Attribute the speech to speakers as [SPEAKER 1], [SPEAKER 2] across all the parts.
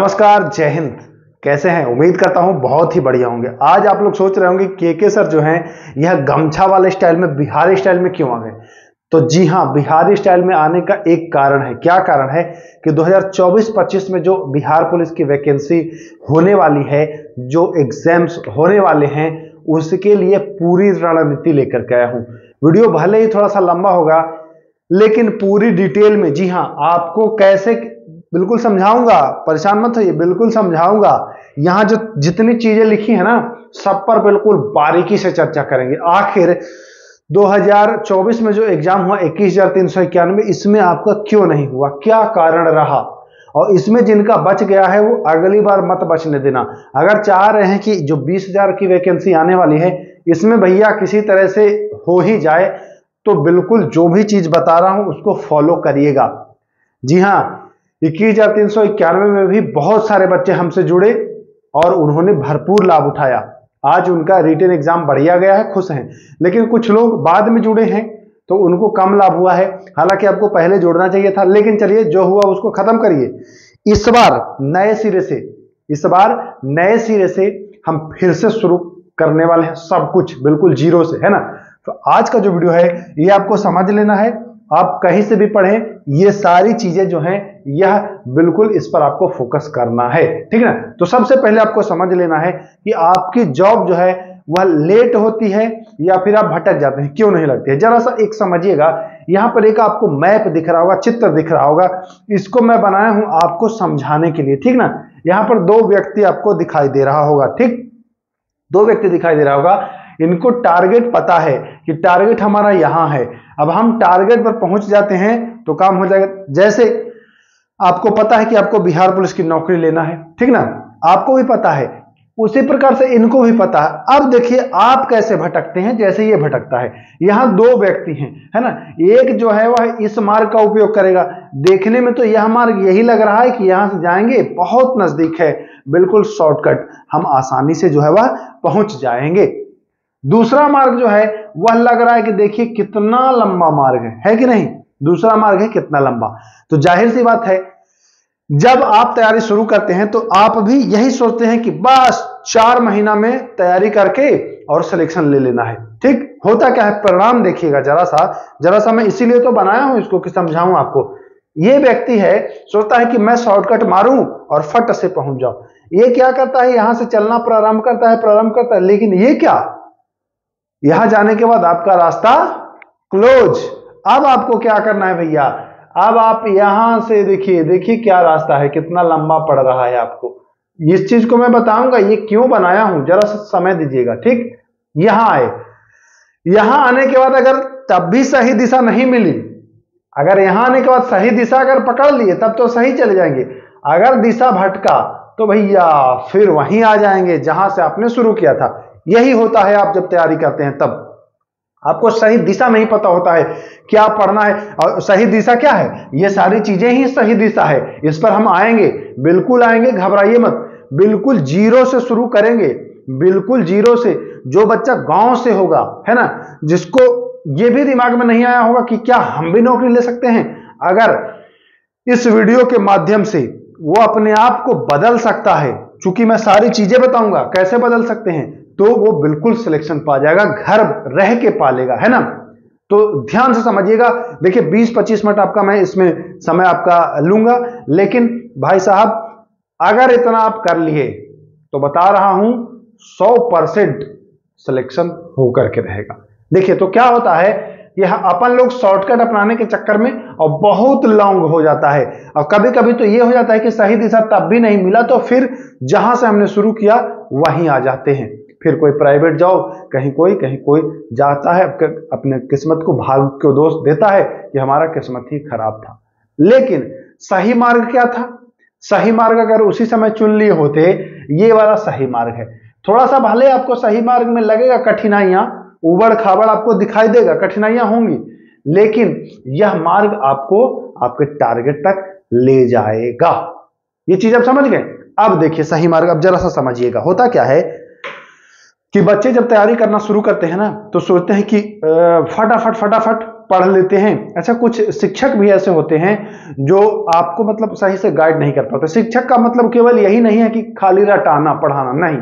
[SPEAKER 1] नमस्कार, जय हिंद। कैसे हैं? उम्मीद करता हूं बहुत ही बढ़िया होंगे। आज आप लोग सोच रहे होंगे के सर जो हैं यह गमछा वाले स्टाइल में बिहारी स्टाइल में क्यों आ गए। तो जी हां, बिहारी स्टाइल में आने का एक कारण है। क्या कारण है कि 2024-25 में जो बिहार पुलिस की वैकेंसी होने वाली है, जो एग्जाम्स होने वाले हैं, उसके लिए पूरी रणनीति लेकर के आया हूं। वीडियो भले ही थोड़ा सा लंबा होगा, लेकिन पूरी डिटेल में, जी हां, आपको कैसे बिल्कुल समझाऊंगा। परेशान मत होइए, बिल्कुल समझाऊंगा। यहां जो जितनी चीजें लिखी है ना, सब पर बिल्कुल बारीकी से चर्चा करेंगे। आखिर 2024 में जो एग्जाम हुआ 21,391, इसमें आपका क्यों नहीं हुआ, क्या कारण रहा, और इसमें जिनका बच गया है वो अगली बार मत बचने देना। अगर चाह रहे हैं कि जो 20,000 की वैकेंसी आने वाली है इसमें भैया किसी तरह से हो ही जाए, तो बिल्कुल जो भी चीज बता रहा हूं उसको फॉलो करिएगा। जी हां, 21,391 में भी बहुत सारे बच्चे हमसे जुड़े और उन्होंने भरपूर लाभ उठाया। आज उनका रिटन एग्जाम बढ़िया गया है, खुश हैं। लेकिन कुछ लोग बाद में जुड़े हैं तो उनको कम लाभ हुआ है। हालांकि आपको पहले जोड़ना चाहिए था, लेकिन चलिए जो हुआ उसको खत्म करिए। इस बार नए सिरे से हम फिर से शुरू करने वाले हैं, सब कुछ बिल्कुल जीरो से, है ना। तो आज का जो वीडियो है ये आपको समझ लेना है। आप कहीं से भी पढ़ें, ये सारी चीजें जो हैं यह बिल्कुल इस पर आपको फोकस करना है, ठीक है। तो सबसे पहले आपको समझ लेना है कि आपकी जॉब जो है वह लेट होती है या फिर आप भटक जाते हैं, क्यों नहीं लगती है। जरा सा एक समझिएगा, यहां पर एक आपको मैप दिख रहा होगा, चित्र दिख रहा होगा, इसको मैं बनाया हूं आपको समझाने के लिए, ठीक ना। यहां पर दो व्यक्ति आपको दिखाई दे रहा होगा, ठीक, दो व्यक्ति दिखाई दे रहा होगा। इनको टारगेट पता है कि टारगेट हमारा यहां है। अब हम टारगेट पर पहुंच जाते हैं तो काम हो जाएगा। जैसे आपको पता है कि आपको बिहार पुलिस की नौकरी लेना है, ठीक ना, आपको भी पता है, उसी प्रकार से इनको भी पता है। अब देखिए आप कैसे भटकते हैं, जैसे ये भटकता है। यहां दो व्यक्ति हैं, है ना। एक जो है वह इस मार्ग का उपयोग करेगा। देखने में तो यह मार्ग यही लग रहा है कि यहां से जाएंगे, बहुत नजदीक है, बिल्कुल शॉर्टकट, हम आसानी से जो है वह पहुंच जाएंगे। दूसरा मार्ग जो है वह लग रहा है कि देखिए कितना लंबा मार्ग है कि नहीं। दूसरा मार्ग है कितना लंबा। तो जाहिर सी बात है, जब आप तैयारी शुरू करते हैं तो आप भी यही सोचते हैं कि बस 4 महीना में तैयारी करके और सिलेक्शन ले लेना है, ठीक। होता क्या है, परिणाम देखिएगा जरा सा मैं इसीलिए तो बनाया हूं इसको कि समझाऊं आपको। ये व्यक्ति है, सोचता है कि मैं शॉर्टकट मारूं और फट से पहुंच जाऊं। ये क्या करता है, यहां से चलना प्रारंभ करता है, लेकिन ये क्या, यहां जाने के बाद आपका रास्ता क्लोज। अब आपको क्या करना है भैया, अब आप यहां से देखिए क्या रास्ता है, कितना लंबा पड़ रहा है आपको। इस चीज को मैं बताऊंगा ये क्यों बनाया हूं, जरा सा समय दीजिएगा, ठीक। यहां आए, यहां आने के बाद अगर तब भी सही दिशा नहीं मिली, अगर यहां आने के बाद सही दिशा अगर पकड़ लिए तब तो सही चले जाएंगे। अगर दिशा भटका तो भैया फिर वहीं आ जाएंगे जहां से आपने शुरू किया था। यही होता है, आप जब तैयारी करते हैं तब आपको सही दिशा नहीं पता होता है क्या पढ़ना है। और सही दिशा क्या है, ये सारी चीजें ही सही दिशा है। इस पर हम आएंगे, बिल्कुल आएंगे, घबराइए मत। बिल्कुल जीरो से शुरू करेंगे, बिल्कुल जीरो से। जो बच्चा गांव से होगा, है ना, जिसको ये भी दिमाग में नहीं आया होगा कि क्या हम भी नौकरी ले सकते हैं, अगर इस वीडियो के माध्यम से वो अपने आप को बदल सकता है, चूंकि मैं सारी चीजें बताऊंगा कैसे बदल सकते हैं, तो वो बिल्कुल सिलेक्शन पा जाएगा, घर रह के पालेगा, है ना। तो ध्यान से समझिएगा। देखिए 20-25 मिनट आपका मैं इसमें समय आपका लूंगा, लेकिन भाई साहब अगर इतना आप कर लिए तो बता रहा हूं 100% सिलेक्शन होकर के रहेगा। देखिए तो क्या होता है, यह अपन लोग शॉर्टकट अपनाने के चक्कर में और बहुत लॉन्ग हो जाता है। और कभी कभी तो यह हो जाता है कि सही दिशा तब भी नहीं मिला तो फिर जहां से हमने शुरू किया वहीं आ जाते हैं। फिर कोई प्राइवेट जॉब, कहीं कोई जाता है, अपने किस्मत को भाग्य को दोष देता है कि हमारा किस्मत ही खराब था। लेकिन सही मार्ग क्या था, सही मार्ग अगर उसी समय चुन लिए होते, ये वाला सही मार्ग है। थोड़ा सा भले आपको सही मार्ग में लगेगा कठिनाइयां, उबड़ खाबड़ आपको दिखाई देगा, कठिनाइयां होंगी, लेकिन यह मार्ग आपको आपके टारगेट तक ले जाएगा। ये चीज आप समझ गए। अब देखिए सही मार्ग, अब जरा सा समझिएगा। होता क्या है कि बच्चे जब तैयारी करना शुरू करते हैं ना तो सोचते हैं कि फटाफट पढ़ लेते हैं। अच्छा, कुछ शिक्षक भी ऐसे होते हैं जो आपको मतलब सही से गाइड नहीं कर पाते। शिक्षक का मतलब केवल यही नहीं है कि खाली रटाना पढ़ाना, नहीं,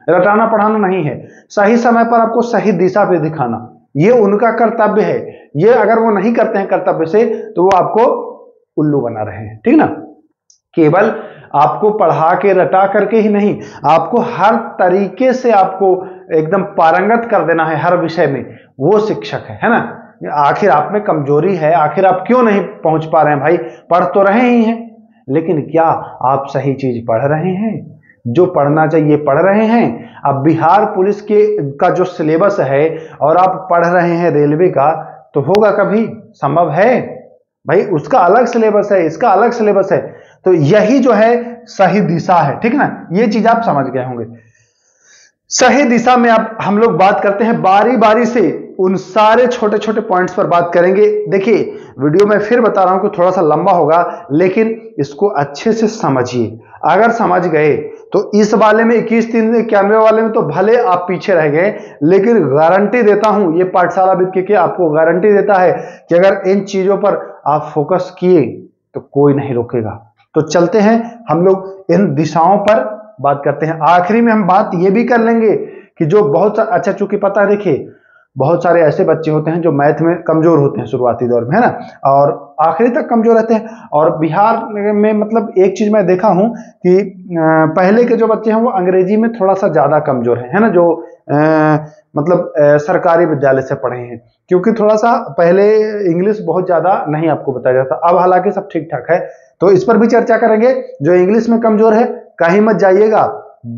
[SPEAKER 1] रटाना पढ़ाना नहीं है, सही समय पर आपको सही दिशा पे दिखाना, ये उनका कर्तव्य है। ये अगर वो नहीं करते हैं कर्तव्य से तो वो आपको उल्लू बना रहे हैं, ठीक ना। केवल आपको पढ़ा के रटा करके ही नहीं, आपको हर तरीके से आपको एकदम पारंगत कर देना है हर विषय में, वो शिक्षक है ना। आखिर आप में कमजोरी है, आखिर आप क्यों नहीं पहुंच पा रहे हैं भाई? पढ़ तो रहे ही हैं, लेकिन क्या आप सही चीज पढ़ रहे हैं? जो पढ़ना चाहिए पढ़ रहे हैं? अब बिहार पुलिस का जो सिलेबस है और आप पढ़ रहे हैं रेलवे का, तो होगा कभी? संभव है भाई? उसका अलग सिलेबस है, इसका अलग सिलेबस है। तो यही जो है सही दिशा है, ठीक ना। ये चीज आप समझ गए होंगे। सही दिशा में अब हम लोग बात करते हैं, बारी बारी से उन सारे छोटे छोटे पॉइंट्स पर बात करेंगे। देखिए, वीडियो में फिर बता रहा हूं कि थोड़ा सा लंबा होगा, लेकिन इसको अच्छे से समझिए। अगर समझ गए तो इस वाले में 21-391 वाले में तो भले आप पीछे रह गए, लेकिन गारंटी देता हूं, ये पाठशाला विद के आपको गारंटी देता है कि अगर इन चीजों पर आप फोकस किए तो कोई नहीं रोकेगा। तो चलते हैं हम लोग इन दिशाओं पर बात करते हैं। आखिरी में हम बात ये भी कर लेंगे कि जो बहुत अच्छा, चूंकि पता है, देखिए बहुत सारे ऐसे बच्चे होते हैं जो मैथ में कमजोर होते हैं शुरुआती दौर में, है ना, और आखिरी तक कमजोर रहते हैं। और बिहार में मतलब एक चीज मैं देखा हूं कि पहले के जो बच्चे हैं वो अंग्रेजी में थोड़ा सा ज्यादा कमजोर है ना, जो मतलब सरकारी विद्यालय से पढ़े हैं, क्योंकि थोड़ा सा पहले इंग्लिश बहुत ज्यादा नहीं आपको बताया जाता। अब हालांकि सब ठीक ठाक है, तो इस पर भी चर्चा करेंगे। जो इंग्लिश में कमजोर है कहीं मत जाइएगा,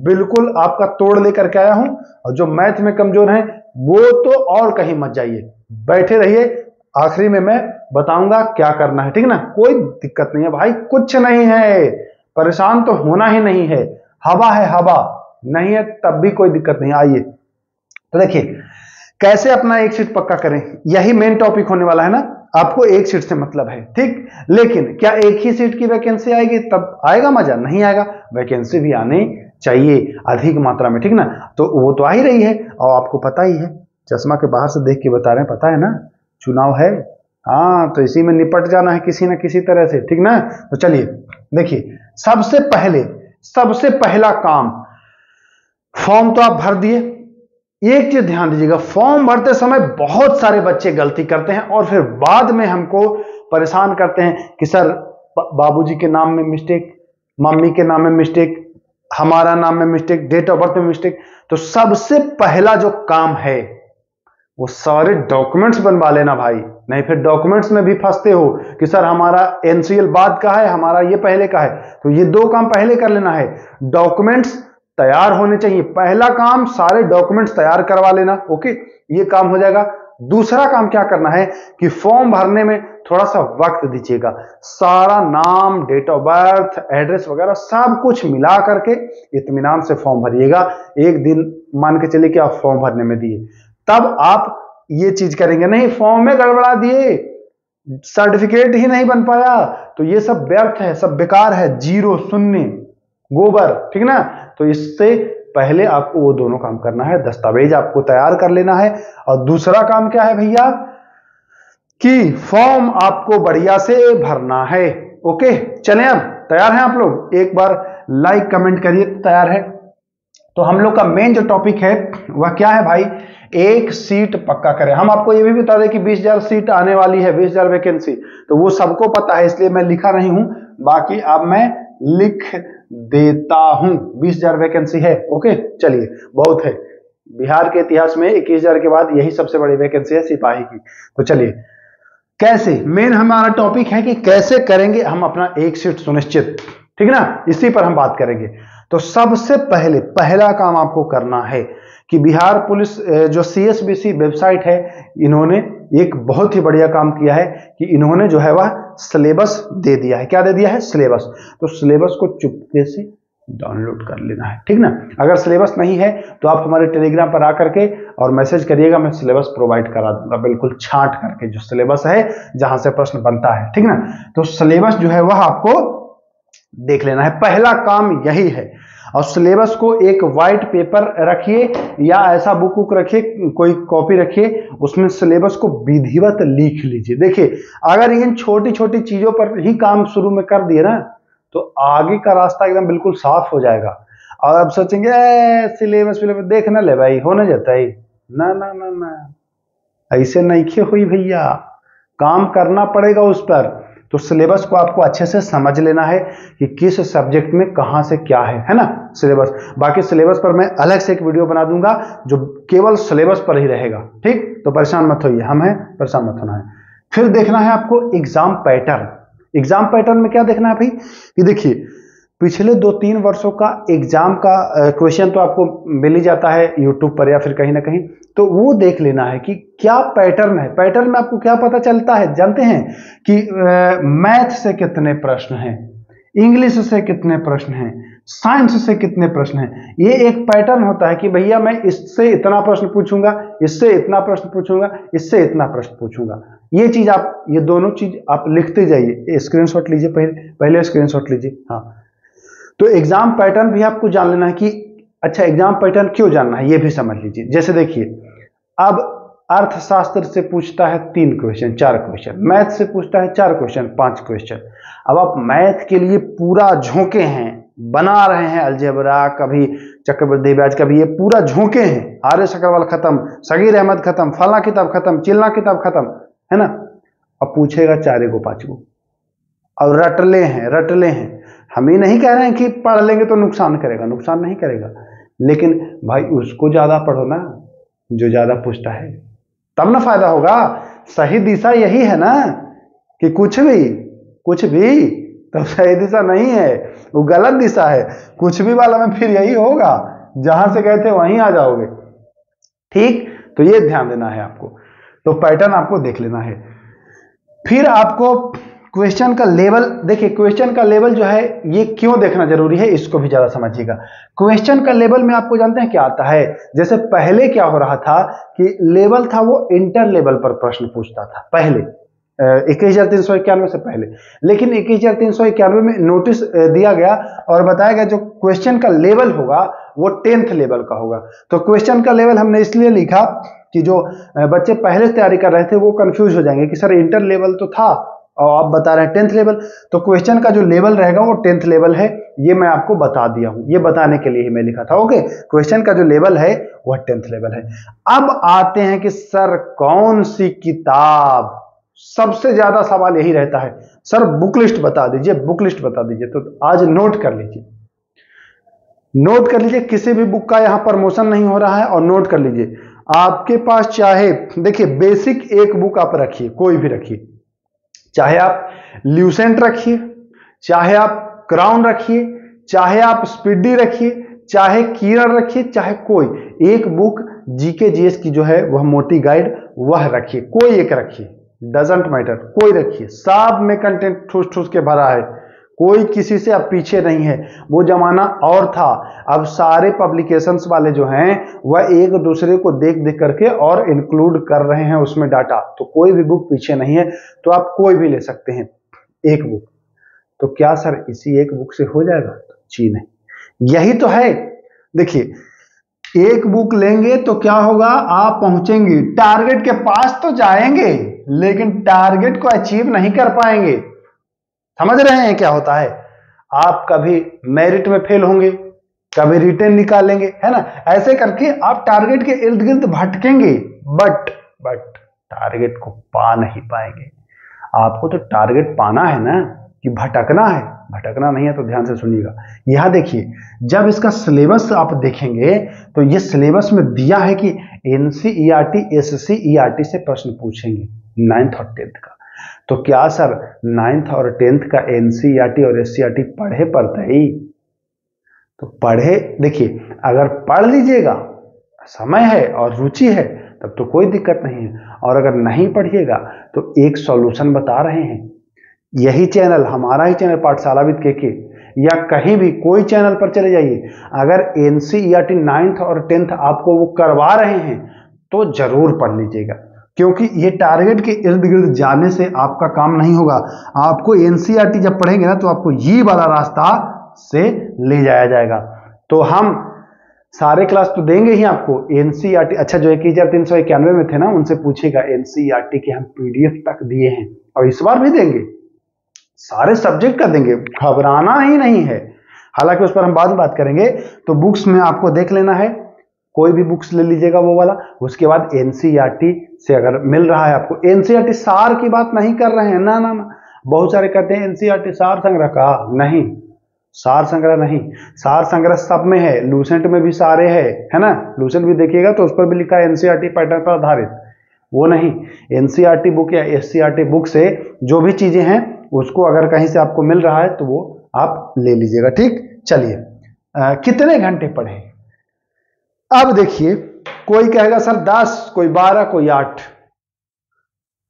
[SPEAKER 1] बिल्कुल आपका तोड़ लेकर के आया हूं। और जो मैथ में कमजोर हैं वो तो और कहीं मत जाइए, बैठे रहिए। आखिरी में मैं बताऊंगा क्या करना है, ठीक ना। कोई दिक्कत नहीं है भाई, कुछ नहीं है, परेशान तो होना ही नहीं है। हवा है, हवा नहीं है तब भी कोई दिक्कत नहीं। आइए तो देखिए कैसे अपना एक सीट पक्का करें, यही मेन टॉपिक होने वाला है ना। आपको एक सीट से मतलब है, ठीक, लेकिन क्या एक ही सीट की वैकेंसी आएगी तब आएगा मजा? नहीं आएगा, वैकेंसी भी आनी चाहिए अधिक मात्रा में, ठीक ना। तो वो तो आ ही रही है, और आपको पता ही है, चश्मा के बाहर से देख के बता रहे हैं, पता है ना, चुनाव है। हाँ, तो इसी में निपट जाना है किसी ना किसी तरह से, ठीक ना। तो चलिए देखिए, सबसे पहला काम, फॉर्म तो आप भर दिए। एक चीज ध्यान दीजिएगा, फॉर्म भरते समय बहुत सारे बच्चे गलती करते हैं और फिर बाद में हमको परेशान करते हैं कि सर बाबूजी के नाम में मिस्टेक, मम्मी के नाम में मिस्टेक, हमारा नाम में मिस्टेक, डेट ऑफ बर्थ में मिस्टेक। तो सबसे पहला जो काम है वो सारे डॉक्यूमेंट्स बनवा लेना भाई, नहीं फिर डॉक्यूमेंट्स में भी फंसते हो कि सर हमारा एनसीएल बाद का है, हमारा ये पहले का है। तो ये दो काम पहले कर लेना है, डॉक्यूमेंट्स तैयार होने चाहिए। पहला काम सारे डॉक्यूमेंट्स तैयार करवा लेना, ओके, ये काम हो जाएगा। दूसरा काम क्या करना है कि फॉर्म भरने में थोड़ा सा वक्त दीजिएगा, सारा नाम, डेट ऑफ बर्थ, एड्रेस वगैरह सब कुछ मिला करके इत्मीनान से फॉर्म भरिएगा। एक दिन मान के चलिए कि आप फॉर्म भरने में दिए, तब आप ये चीज करेंगे। नहीं, फॉर्म में गड़बड़ा दिए, सर्टिफिकेट ही नहीं बन पाया, तो ये सब व्यर्थ है, सब बेकार है, जीरो, शून्य, गोबर, ठीक ना। तो इससे पहले आपको वो दोनों काम करना है, दस्तावेज आपको तैयार कर लेना है। और दूसरा काम क्या है भैया कि फॉर्म आपको बढ़िया से भरना है, ओके। चलें, अब तैयार हैं आप लोग? एक बार लाइक कमेंट करिए तैयार है। तो हम लोग का मेन जो टॉपिक है वह क्या है भाई? एक सीट पक्का करें। हम आपको ये भी बता दें कि 20,000 सीट आने वाली है, 20,000 वैकेंसी, तो वो सबको पता है, इसलिए मैं लिखा नहीं हूं, बाकी अब मैं लिख देता हूं। 20,000 वैकेंसी है, ओके। चलिए, बहुत है, बिहार के इतिहास में 21,000 के बाद यही सबसे बड़ी वैकेंसी है सिपाही की। तो चलिए, कैसे, मेन हमारा टॉपिक है कि कैसे करेंगे हम अपना एक सीट सुनिश्चित, ठीक ना, इसी पर हम बात करेंगे। तो सबसे पहले पहला काम आपको करना है कि बिहार पुलिस जो CSBC वेबसाइट है, इन्होंने एक बहुत ही बढ़िया काम किया है कि इन्होंने जो है वह सिलेबस दे दिया है। क्या दे दिया है? सिलेबस। तो सिलेबस को चुपके से डाउनलोड कर लेना है, ठीक ना। अगर सिलेबस नहीं है तो आप हमारे टेलीग्राम पर आकर के और मैसेज करिएगा, मैं सिलेबस प्रोवाइड करा दूंगा, बिल्कुल छांट करके, जो सिलेबस है जहां से प्रश्न बनता है, ठीक ना। तो सिलेबस जो है वह आपको देख लेना है, पहला काम यही है। और सिलेबस को एक वाइट पेपर रखिए या ऐसा बुक रखिए, कोई कॉपी रखिए, उसमें सिलेबस को विधिवत लिख लीजिए। देखिए अगर इन छोटी छोटी चीजों पर ही काम शुरू में कर दिए ना तो आगे का रास्ता एकदम बिल्कुल साफ हो जाएगा। और अब सोचेंगे सिलेबस देख ना ले भाई, हो ना जाता है, ना ना ना ना, ऐसे नहीं हुई भैया, काम करना पड़ेगा उस पर। तो सिलेबस को आपको अच्छे से समझ लेना है कि किस सब्जेक्ट में कहां से क्या है ना सिलेबस। बाकी सिलेबस पर मैं अलग से एक वीडियो बना दूंगा जो केवल सिलेबस पर ही रहेगा, ठीक। तो परेशान मत होइए, हम हैं, परेशान मत होना है। फिर देखना है आपको एग्जाम पैटर्न। एग्जाम पैटर्न में क्या देखना है भाई कि देखिए पिछले 2-3 वर्षों का एग्जाम का क्वेश्चन तो आपको मिल ही जाता है यूट्यूब पर या फिर कहीं ना कहीं, तो वो देख लेना है कि क्या पैटर्न है। पैटर्न में आपको क्या पता चलता है जानते हैं कि मैथ से कितने प्रश्न हैं, इंग्लिश से कितने प्रश्न हैं, साइंस से कितने प्रश्न हैं। ये एक पैटर्न होता है कि भैया मैं इससे इतना प्रश्न पूछूंगा, इससे इतना प्रश्न पूछूंगा, इससे इतना प्रश्न पूछूंगा। ये चीज आप, ये दोनों चीज आप लिखते जाइए। स्क्रीनशॉट लीजिए, पहले स्क्रीनशॉट लीजिए। हाँ, तो एग्जाम पैटर्न भी आपको जान लेना है कि अच्छा एग्जाम पैटर्न क्यों जानना है ये भी समझ लीजिए। जैसे देखिए अब अर्थशास्त्र से पूछता है 3 क्वेश्चन 4 क्वेश्चन, मैथ से पूछता है 4 क्वेश्चन 5 क्वेश्चन। अब आप मैथ के लिए पूरा झोंके हैं, बना रहे हैं अलजेब्रा, कभी चक्रवृद्धि ब्याज, कभी ये पूरा झोंके हैं, आर्य अग्रवाल खत्म, सगीर अहमद खत्म, फला किताब खत्म, चिल्ला किताब खत्म, है ना। अब पूछेगा 4 को 5 को, और रटले हैं। हम ही नहीं कह रहे हैं कि पढ़ लेंगे तो नुकसान करेगा, नुकसान नहीं करेगा, लेकिन भाई उसको ज्यादा पढ़ो ना जो ज्यादा पूछता है, तब ना फायदा होगा। सही दिशा यही है ना कि कुछ भी तो सही दिशा नहीं है, वो गलत दिशा है। कुछ भी वाला में फिर यही होगा, जहां से गए थे वहीं आ जाओगे, ठीक। तो ये ध्यान देना है आपको। तो पैटर्न आपको देख लेना है। फिर आपको क्वेश्चन का लेवल, देखिए क्वेश्चन का लेवल जो है ये क्यों देखना जरूरी है, इसको भी ज्यादा समझिएगा। क्वेश्चन का लेवल में आपको जानते हैं क्या आता है, जैसे पहले क्या हो रहा था कि लेवल था वो इंटर लेवल पर प्रश्न पूछता था पहले 21,391 से पहले, लेकिन 21,391 में नोटिस दिया गया और बताया गया जो क्वेश्चन का लेवल होगा वो 10th लेवल का होगा। तो क्वेश्चन का लेवल हमने इसलिए लिखा कि जो बच्चे पहले तैयारी कर रहे थे वो कंफ्यूज हो जाएंगे कि सर इंटर लेवल तो था और आप बता रहे हैं 10th लेवल। तो क्वेश्चन का जो लेवल रहेगा वो 10th लेवल है, ये मैं आपको बता दिया हूं, ये बताने के लिए ही मैं लिखा था। ओके, क्वेश्चन का जो लेवल है वह 10th लेवल है। अब आते हैं कि सर कौन सी किताब, सबसे ज्यादा सवाल यही रहता है, सर बुक लिस्ट बता दीजिए, बुक लिस्ट बता दीजिए। तो आज नोट कर लीजिए, नोट कर लीजिए, किसी भी बुक का यहां प्रमोशन नहीं हो रहा है, और नोट कर लीजिए आपके पास चाहे देखिए बेसिक एक बुक आप रखिए, कोई भी रखिए, चाहे आप ल्यूसेंट रखिए, चाहे आप क्राउन रखिए, चाहे आप स्पीडी रखिए, चाहे कीरर रखिए, चाहे कोई एक बुक जीके जीएस की जो है वह मोटी गाइड वह रखिए, कोई एक रखिए, डजंट मैटर, कोई रखिए। सब में कंटेंट ठूस ठूस के भरा है, कोई किसी से अब पीछे नहीं है। वो जमाना और था, अब सारे पब्लिकेशंस वाले जो हैं वह एक दूसरे को देख देख करके और इंक्लूड कर रहे हैं उसमें डाटा, तो कोई भी बुक पीछे नहीं है। तो आप कोई भी ले सकते हैं एक बुक। तो क्या सर इसी एक बुक से हो जाएगा? जी नहीं, यही तो है। देखिए एक बुक लेंगे तो क्या होगा, आप पहुंचेंगे टारगेट के पास तो जाएंगे, लेकिन टारगेट को अचीव नहीं कर पाएंगे। समझ रहे हैं क्या होता है? आप कभी मेरिट में फेल होंगे, कभी रिटर्न निकालेंगे, है ना, ऐसे करके आप टारगेट के इर्द गिर्द भटकेंगे, बट टारगेट को पा नहीं पाएंगे। आपको तो टारगेट पाना है ना, कि भटकना है? भटकना नहीं है। तो ध्यान से सुनिएगा, यहां देखिए जब इसका सिलेबस आप देखेंगे तो ये सिलेबस में दिया है कि एनसीईआरटी एससीईआरटी से प्रश्न पूछेंगे 9th और 10th का। तो क्या सर 9th और 10th का एनसीईआरटी और एससीईआरटी पढ़े पड़ता है? तो पढ़े, देखिए अगर पढ़ लीजिएगा, समय है और रुचि है, तब तो कोई दिक्कत नहीं है। और अगर नहीं पढ़िएगा तो एक सॉल्यूशन बता रहे हैं, यही चैनल, हमारा ही चैनल पाठशाला विद केके, या कहीं भी कोई चैनल पर चले जाइए, अगर एनसीईआरटी 9th और 10th आपको वो करवा रहे हैं तो जरूर पढ़ लीजिएगा। क्योंकि ये टारगेट के इर्द गिर्द जाने से आपका काम नहीं होगा। आपको एनसीईआरटी जब पढ़ेंगे ना तो आपको ये वाला रास्ता से ले जाया जाएगा। तो हम सारे क्लास तो देंगे ही आपको एनसीईआरटी। अच्छा, जो 1391 में थे ना, उनसे पूछेगा एनसीईआरटी के हम पीडीएफ तक दिए हैं और इस बार भी देंगे, सारे सब्जेक्ट का देंगे, घबराना ही नहीं है। हालांकि उस पर हम बाद में बात करेंगे। तो बुक्स में आपको देख लेना है, कोई भी बुक्स ले लीजिएगा वो वाला। उसके बाद एनसीईआरटी से अगर मिल रहा है आपको, एनसीईआरटी सार की बात नहीं कर रहे हैं ना ना ना। बहुत सारे कहते हैं एनसीईआरटी सार संग्रह का, नहीं, सार संग्रह नहीं। सार संग्रह सब में है, लूसेंट में भी सारे है ना। लूसेंट भी देखिएगा तो उस पर भी लिखा है एनसीईआरटी पैटर्न पर आधारित, वो नहीं। एनसीईआरटी बुक या एससीईआरटी बुक से जो भी चीजें हैं उसको अगर कहीं से आपको मिल रहा है तो वो आप ले लीजिएगा। ठीक, चलिए कितने घंटे पढ़े। अब देखिए, कोई कहेगा सर 10, कोई 12, कोई 8।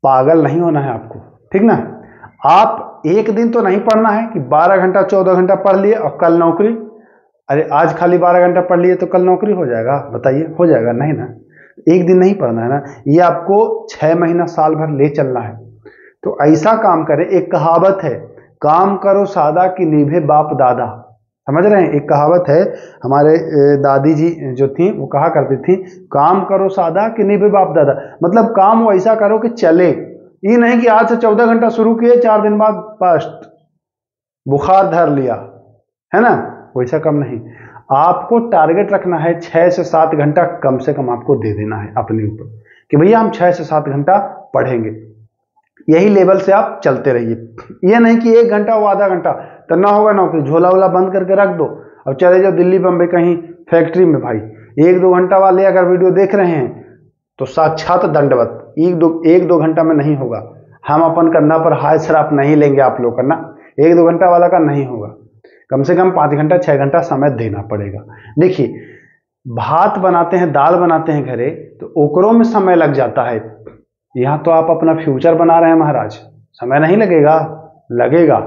[SPEAKER 1] पागल नहीं होना है आपको, ठीक ना। आप एक दिन तो नहीं पढ़ना है कि 12 घंटा 14 घंटा पढ़ लिए और कल नौकरी। अरे आज खाली 12 घंटा पढ़ लिए तो कल नौकरी हो जाएगा, बताइए, हो जाएगा? नहीं ना, एक दिन नहीं पढ़ना है ना, ये आपको 6 महीना साल भर ले चलना है। तो ऐसा काम करें, एक कहावत है, काम करो सादा कि निभे बाप दादा, समझ रहे हैं? एक कहावत है, हमारे दादी जी जो थी वो कहा करती थी, काम करो सादा कि निभे बाप दादा। मतलब काम वैसा करो कि चले, ये नहीं कि आज से 14 घंटा शुरू किए, 4 दिन बाद पास्ट बुखार धर लिया, है ना, वैसा कम नहीं। आपको टारगेट रखना है 6 से 7 घंटा कम से कम आपको दे देना है अपने ऊपर कि भैया हम 6 से 7 घंटा पढ़ेंगे। यही लेवल से आप चलते रहिए। ये नहीं कि 1 घंटा वो आधा घंटा, तो ना होगा नौकरी, झोला वोला बंद करके रख दो और चले जाओ दिल्ली बम्बई कहीं फैक्ट्री में। भाई 1-2 घंटा वाले अगर वीडियो देख रहे हैं तो साक्षात दंडवत, 1-2 घंटा में नहीं होगा। हम अपन कंधा पर हाथ शराप नहीं लेंगे आप लोग करना, 1-2 घंटा वाला का नहीं होगा। कम से कम 5 घंटा 6 घंटा समय देना पड़ेगा। देखिए, भात बनाते हैं, दाल बनाते हैं घरे, तो ओकरों में समय लग जाता है। यहाँ तो आप अपना फ्यूचर बना रहे हैं महाराज, समय नहीं लगेगा? लगेगा,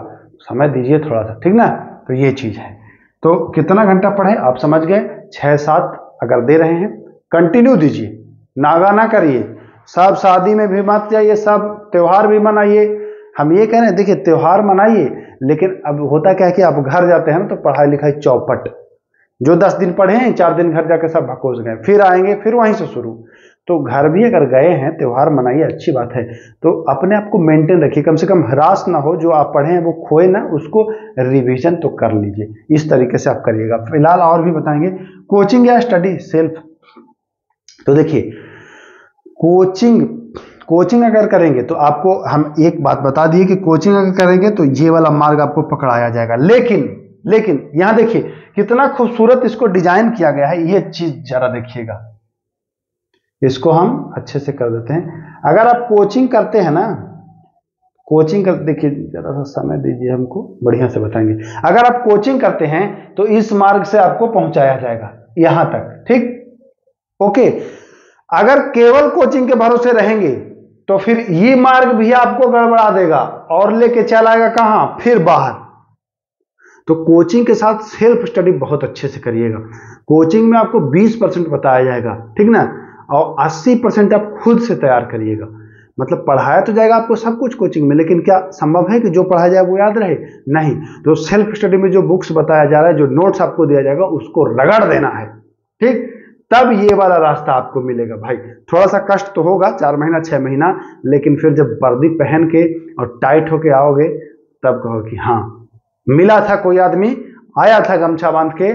[SPEAKER 1] समय दीजिए थोड़ा सा, ठीक ना। तो ये चीज है। तो कितना घंटा पढ़े आप समझ गए, 6-7 अगर दे रहे हैं कंटिन्यू दीजिए, नागा ना करिए। सब शादी में भी मत जाइए, सब त्योहार भी मनाइए। हम ये कह रहे हैं, देखिए त्योहार मनाइए, लेकिन अब होता क्या है कि आप घर जाते हैं ना तो पढ़ाई लिखाई चौपट, जो 10 दिन पढ़े हैं 4 दिन घर जाके सब भकोस गए, फिर आएंगे फिर वहीं से शुरू। तो घर भी अगर गए हैं त्योहार मनाइए, अच्छी बात है। तो अपने आप को मेंटेन रखिए, कम से कम हरास ना हो, जो आप पढ़े हैं वो खोए ना, उसको रिवीजन तो कर लीजिए। इस तरीके से आप करिएगा। फिलहाल और भी बताएंगे, कोचिंग या स्टडी सेल्फ। तो देखिए, कोचिंग अगर करेंगे तो आपको हम एक बात बता दिए कि कोचिंग अगर करेंगे तो ये वाला मार्ग आपको पकड़ाया जाएगा। लेकिन यहां देखिए कितना खूबसूरत इसको डिजाइन किया गया है, ये चीज जरा देखिएगा। इसको हम अच्छे से कर देते हैं। अगर आप कोचिंग करते हैं ना, कोचिंग कर, देखिए जरा सा समय दीजिए, हमको बढ़िया से बताएंगे। अगर आप कोचिंग करते हैं तो इस मार्ग से आपको पहुंचाया जाएगा यहां तक, ठीक, ओके। अगर केवल कोचिंग के भरोसे रहेंगे तो फिर ये मार्ग भी आपको गड़बड़ा देगा और लेके चला आएगा कहां, फिर बाहर। तो कोचिंग के साथ सेल्फ स्टडी बहुत अच्छे से करिएगा। कोचिंग में आपको 20% बताया जाएगा, ठीक ना, और 80% आप खुद से तैयार करिएगा। मतलब पढ़ाया तो जाएगा आपको सब कुछ कोचिंग में, लेकिन क्या संभव है कि जो पढ़ाया जाए वो याद रहे? नहीं। तो सेल्फ स्टडी में जो बुक्स बताया जा रहा है, जो नोट्स आपको दिया जाएगा, उसको रगड़ देना है, ठीक, तब ये वाला रास्ता आपको मिलेगा। भाई थोड़ा सा कष्ट तो होगा, 4 महीना 6 महीना, लेकिन फिर जब वर्दी पहन के और टाइट होके आओगे तब कहो कि हाँ, मिला था, कोई आदमी आया था गमछा बांध के,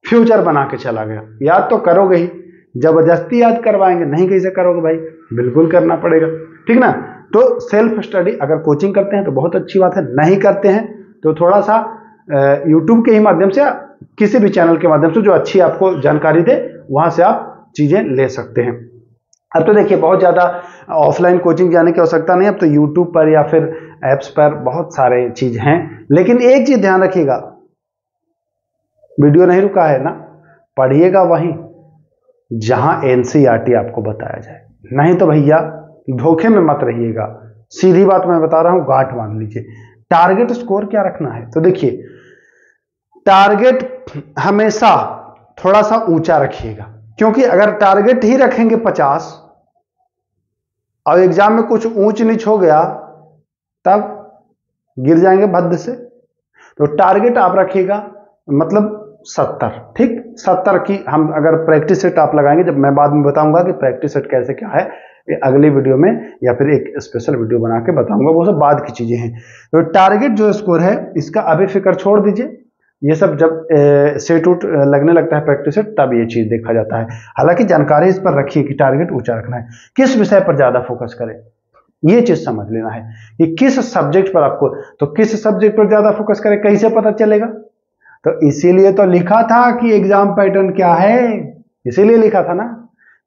[SPEAKER 1] फ्यूचर बना के चला गया। याद तो करोगे ही, जबरदस्ती याद करवाएंगे नहीं, कैसे करोगे भाई, बिल्कुल करना पड़ेगा, ठीक ना। तो सेल्फ स्टडी अगर कोचिंग करते हैं तो बहुत अच्छी बात है, नहीं करते हैं तो थोड़ा सा यूट्यूब के ही माध्यम से, किसी भी चैनल के माध्यम से जो अच्छी आपको जानकारी दे, वहां से आप चीजें ले सकते हैं। अब तो देखिए बहुत ज्यादा ऑफलाइन कोचिंग जाने की आवश्यकता नहीं, अब तो यूट्यूब पर या फिर एप्स पर बहुत सारे चीज हैं। लेकिन एक चीज ध्यान रखिएगा, वीडियो नहीं रुका है ना, पढ़िएगा वहीं जहां एनसीईआरटी आपको बताया जाए, नहीं तो भैया धोखे में मत रहिएगा। सीधी बात मैं बता रहा हूं, गांठ बांध लीजिए। टारगेट स्कोर क्या रखना है, तो देखिए टारगेट हमेशा थोड़ा सा ऊंचा रखिएगा, क्योंकि अगर टारगेट ही रखेंगे 50 और एग्जाम में कुछ ऊंच नीच हो गया तब गिर जाएंगे भद्द से। तो टारगेट आप रखिएगा मतलब 70, ठीक, 70 की हम अगर प्रैक्टिस सेट आप लगाएंगे, जब मैं बाद में बताऊंगा कि प्रैक्टिस सेट कैसे क्या है, अगली वीडियो में या फिर एक स्पेशल वीडियो बना के बताऊंगा, वो सब बाद की चीजें हैं। तो टारगेट जो स्कोर है इसका अभी फिक्र छोड़ दीजिए, ये सब जब सेट उट लगने लगता है प्रैक्टिस सेट तब ये चीज देखा जाता है। हालांकि जानकारी इस पर रखिए कि टारगेट ऊंचा रखना है, किस विषय पर ज्यादा फोकस करें ये चीज समझ लेना है कि किस सब्जेक्ट पर आपको, तो किस सब्जेक्ट पर ज्यादा फोकस करें कैसे पता चलेगा, तो इसीलिए तो लिखा था कि एग्जाम पैटर्न क्या है, इसीलिए लिखा था ना।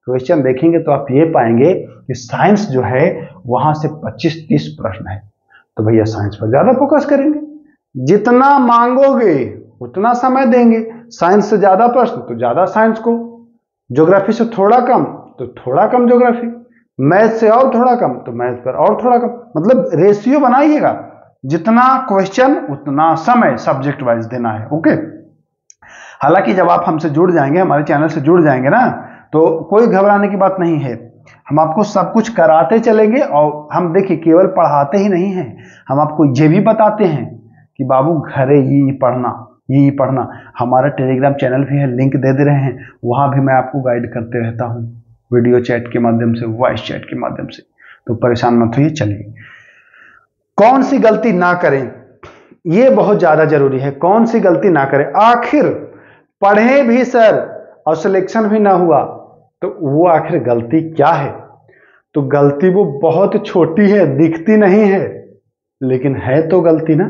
[SPEAKER 1] क्वेश्चन देखेंगे तो आप ये पाएंगे कि साइंस जो है वहां से 25-30 प्रश्न है, तो भैया साइंस पर ज्यादा फोकस करेंगे, जितना मांगोगे उतना समय देंगे, साइंस से ज्यादा प्रश्न तो ज्यादा साइंस को, ज्योग्राफी से थोड़ा कम तो थोड़ा कम ज्योग्राफी, मैथ से और थोड़ा कम तो मैथ पर और थोड़ा कम, मतलब रेशियो बनाइएगा, जितना क्वेश्चन उतना समय सब्जेक्ट वाइज देना है। ओके, हालांकि जब आप हमसे जुड़ जाएंगे, हमारे चैनल से जुड़ जाएंगे ना, तो कोई घबराने की बात नहीं है, हम आपको सब कुछ कराते चलेंगे। और हम देखिए केवल पढ़ाते ही नहीं हैं, हम आपको ये भी बताते हैं कि बाबू घरे ये पढ़ना, ये पढ़ना। हमारा टेलीग्राम चैनल भी है, लिंक दे दे रहे हैं, वहां भी मैं आपको गाइड करते रहता हूं, वीडियो चैट के माध्यम से, वॉइस चैट के माध्यम से, तो परेशान मत होइए। चलिए, कौन सी गलती ना करें, ये बहुत ज्यादा जरूरी है, कौन सी गलती ना करें। आखिर पढ़े भी सर और सिलेक्शन भी ना हुआ तो वो आखिर गलती क्या है, तो गलती वो बहुत छोटी है, दिखती नहीं है, लेकिन है तो गलती ना,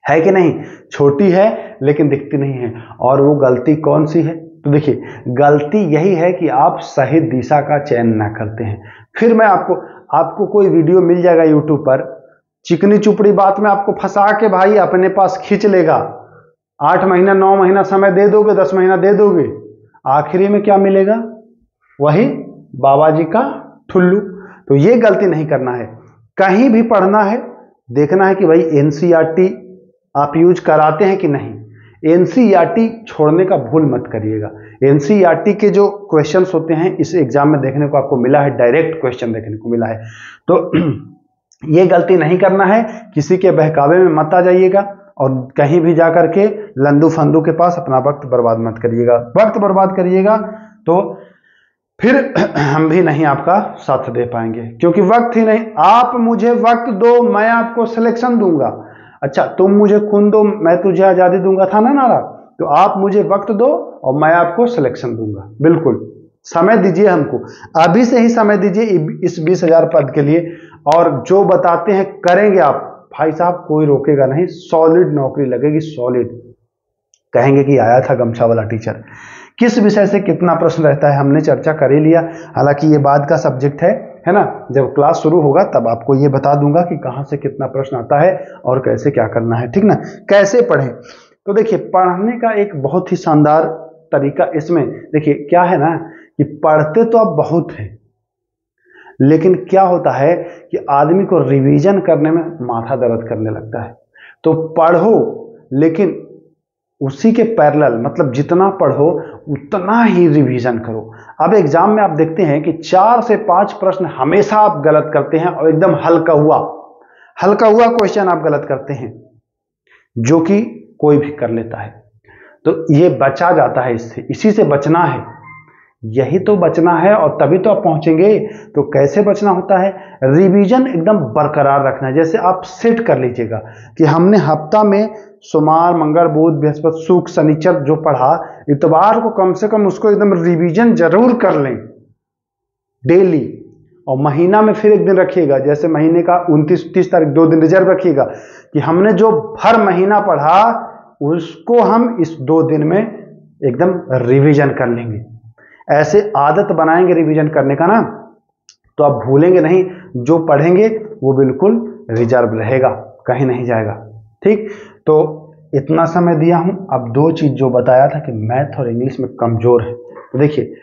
[SPEAKER 1] है कि नहीं, छोटी है लेकिन दिखती नहीं है। और वो गलती कौन सी है, तो देखिए गलती यही है कि आप सही दिशा का चयन ना करते हैं। फिर मैं आपको कोई वीडियो मिल जाएगा यूट्यूब पर, चिकनी चुपड़ी बात में आपको फंसा के भाई अपने पास खींच लेगा, 8 महीना 9 महीना समय दे दोगे, 10 महीना दे दोगे, आखिरी में क्या मिलेगा, वही बाबा जी का ठुल्लू। तो ये गलती नहीं करना है, कहीं भी पढ़ना है देखना है कि भाई एनसीईआरटी आप यूज कराते हैं कि नहीं, एनसीईआरटी छोड़ने का भूल मत करिएगा। एनसीईआरटी के जो क्वेश्चंस होते हैं इस एग्जाम में देखने को आपको मिला है, डायरेक्ट क्वेश्चन देखने को मिला है, तो ये गलती नहीं करना है, किसी के बहकावे में मत आ जाइएगा और कहीं भी जाकर के लंदू फंदू के पास अपना वक्त बर्बाद मत करिएगा। वक्त बर्बाद करिएगा तो फिर हम भी नहीं आपका साथ दे पाएंगे, क्योंकि वक्त ही नहीं, आप मुझे वक्त दो मैं आपको सिलेक्शन दूंगा। अच्छा, तुम मुझे खून दो मैं तुझे आजादी दूंगा था ना नारा, तो आप मुझे वक्त दो और मैं आपको सिलेक्शन दूंगा। बिल्कुल समय दीजिए हमको, अभी से ही समय दीजिए इस 20,000 पद के लिए, और जो बताते हैं करेंगे आप, भाई साहब कोई रोकेगा नहीं, सॉलिड नौकरी लगेगी, सॉलिड। कहेंगे कि आया था गमछा वाला टीचर, किस विषय से कितना प्रश्न रहता है हमने चर्चा कर ही लिया, हालांकि ये बाद का सब्जेक्ट है ना, जब क्लास शुरू होगा तब आपको ये बता दूंगा कि कहां से कितना प्रश्न आता है और कैसे क्या करना है, ठीक ना, कैसे पढ़ें। तो देखिए पढ़ने का एक बहुत ही शानदार तरीका इसमें, देखिए क्या है ना कि पढ़ते तो आप बहुत हैं, लेकिन क्या होता है कि आदमी को रिवीजन करने में माथा दर्द करने लगता है। तो पढ़ो लेकिन उसी के पैरेलल, मतलब जितना पढ़ो उतना ही रिवीजन करो। अब एग्जाम में आप देखते हैं कि 4 से 5 प्रश्न हमेशा आप गलत करते हैं, और एकदम हल्का हुआ क्वेश्चन आप गलत करते हैं, जो कि कोई भी कर लेता है। तो ये बचा जाता है इससे, इसी से बचना है, यही तो बचना है, और तभी तो आप पहुंचेंगे। तो कैसे बचना होता है, रिवीजन एकदम बरकरार रखना है। जैसे आप सेट कर लीजिएगा कि हमने हफ्ता में सोमवार मंगल बुध बृहस्पति शुक्र शनिचर जो पढ़ा, इतवार को कम से कम उसको एकदम रिवीजन जरूर कर लें डेली, और महीना में फिर एक दिन रखिएगा, जैसे महीने का 29-30 तारीख 2 दिन रिजर्व रखिएगा कि हमने जो हर महीना पढ़ा उसको हम इस 2 दिन में एकदम रिवीजन कर लेंगे। ऐसे आदत बनाएंगे रिवीजन करने का ना, तो आप भूलेंगे नहीं, जो पढ़ेंगे वो बिल्कुल रिजर्व रहेगा, कहीं नहीं जाएगा, ठीक। तो इतना समय दिया हूं। अब 2 चीज जो बताया था कि मैथ और इंग्लिश में कमजोर है, तो देखिए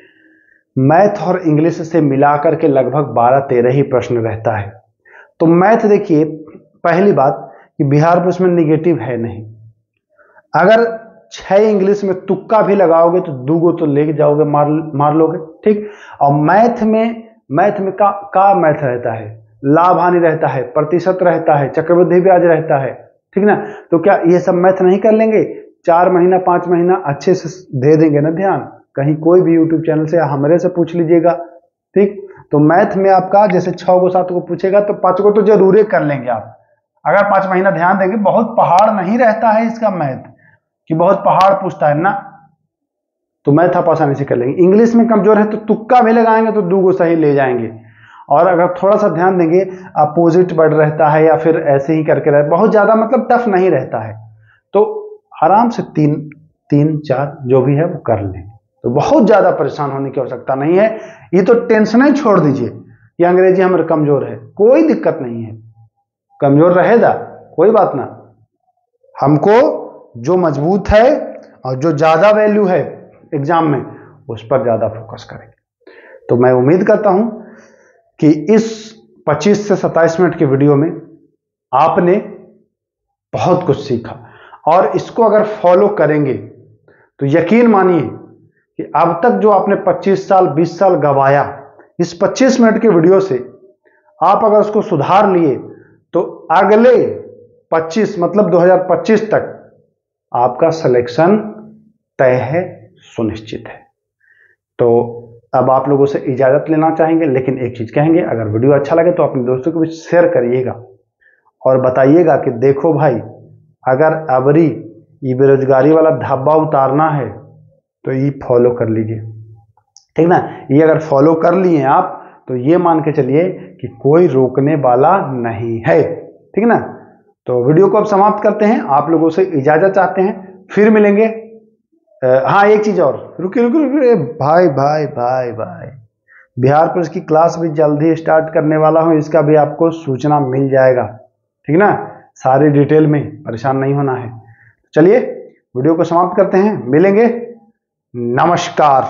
[SPEAKER 1] मैथ और इंग्लिश से मिलाकर के लगभग 12-13 ही प्रश्न रहता है। तो मैथ देखिए, पहली बात कि बिहार पुलिस में निगेटिव है नहीं, अगर 6 इंग्लिश में तुक्का भी लगाओगे तो 2 तो ले जाओगे, मार लोगे, ठीक। और मैथ में मैथ में का मैथ रहता है, लाभ हानि रहता है, प्रतिशत रहता है, चक्रवृद्धि ब्याज रहता है, ठीक ना। तो क्या ये सब मैथ नहीं कर लेंगे? 4 महीना 5 महीना अच्छे से दे देंगे ना ध्यान। कहीं कोई भी यूट्यूब चैनल से या हमारे से पूछ लीजिएगा, ठीक। तो मैथ में आपका जैसे 6 को 7 को पूछेगा तो 5 को तो जरूर ही कर लेंगे आप, अगर 5 महीना ध्यान देंगे। बहुत पहाड़ नहीं रहता है इसका मैथ कि बहुत पहाड़ पूछता है ना, तो मैथ आप आसानी से कर लेंगे। इंग्लिश में कमजोर है तो तुक्का भी लगाएंगे तो 2 को सही ले जाएंगे। और अगर थोड़ा सा ध्यान देंगे, अपोजिट वर्ड रहता है या फिर ऐसे ही करके रहता है, बहुत ज्यादा मतलब टफ नहीं रहता है, तो आराम से 3-4 जो भी है वो कर लें। तो बहुत ज्यादा परेशान होने की आवश्यकता नहीं है। ये तो टेंशन ही छोड़ दीजिए कि अंग्रेजी हमारे कमजोर है, कोई दिक्कत नहीं है, कमजोर रहेगा कोई बात ना। हमको जो मजबूत है और जो ज्यादा वैल्यू है एग्जाम में उस पर ज्यादा फोकस करेंगे। तो मैं उम्मीद करता हूं कि इस 25 से 27 मिनट की वीडियो में आपने बहुत कुछ सीखा, और इसको अगर फॉलो करेंगे तो यकीन मानिए कि अब तक जो आपने 25 साल 20 साल गवाया, इस 25 मिनट की वीडियो से आप अगर उसको सुधार लिए तो अगले 25 मतलब 2025 तक आपका सिलेक्शन तय है, सुनिश्चित है। तो अब आप लोगों से इजाजत लेना चाहेंगे, लेकिन एक चीज कहेंगे, अगर वीडियो अच्छा लगे तो अपने दोस्तों को भी शेयर करिएगा और बताइएगा कि देखो भाई, अगर अबरी ये बेरोजगारी वाला धब्बा उतारना है तो ये फॉलो कर लीजिए, ठीक ना। ये अगर फॉलो कर लिए आप तो ये मान के चलिए कि कोई रोकने वाला नहीं है, ठीक ना। तो वीडियो को अब समाप्त करते हैं, आप लोगों से इजाजत चाहते हैं, फिर मिलेंगे। हाँ एक चीज और, रुकिए भाई भाई भाई भाई, बिहार पुलिस की क्लास भी जल्दी स्टार्ट करने वाला हूं, इसका भी आपको सूचना मिल जाएगा, ठीक ना। सारी डिटेल में परेशान नहीं होना है। चलिए वीडियो को समाप्त करते हैं, मिलेंगे, नमस्कार।